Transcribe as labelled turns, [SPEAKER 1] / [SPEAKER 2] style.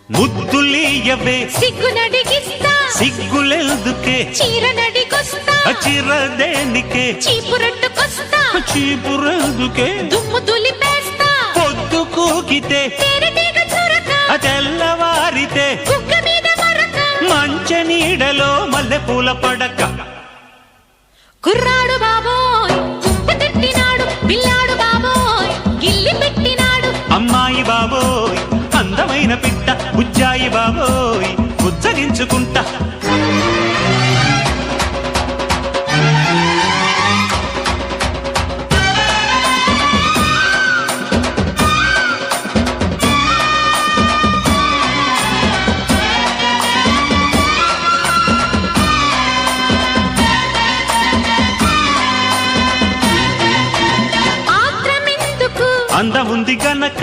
[SPEAKER 1] ముద్దులీయవే
[SPEAKER 2] సిగ్గునడిగిస్తా
[SPEAKER 1] సిగ్గులెందుకే
[SPEAKER 2] చీరనడిగొస్తా
[SPEAKER 1] చిరదేనికే
[SPEAKER 2] చీపురట్టుకొస్తా
[SPEAKER 1] చీపురెందుకే
[SPEAKER 2] దుమ్ము దులిపేస్తా
[SPEAKER 1] పొద్దు కూకితే
[SPEAKER 2] తేనెటీగ చురక
[SPEAKER 1] తెల్లవారితే
[SPEAKER 2] కుక్క మీద మరక
[SPEAKER 1] మంచ నీడలో మల్లెపూల పడక
[SPEAKER 2] కుర్రాడు బాబోయ్ కుంప తిట్టినాడు పిల్లాడు బాబోయ్ గిల్లి పెట్టినాడు
[SPEAKER 1] అమ్మాయి బాబోయ్ అందమైన పిట్ట బుజ్జాయి బాబోయ్ బుజ్జగించుకుంటా
[SPEAKER 2] ఆత్రమెందుకు
[SPEAKER 1] అందముంది గనక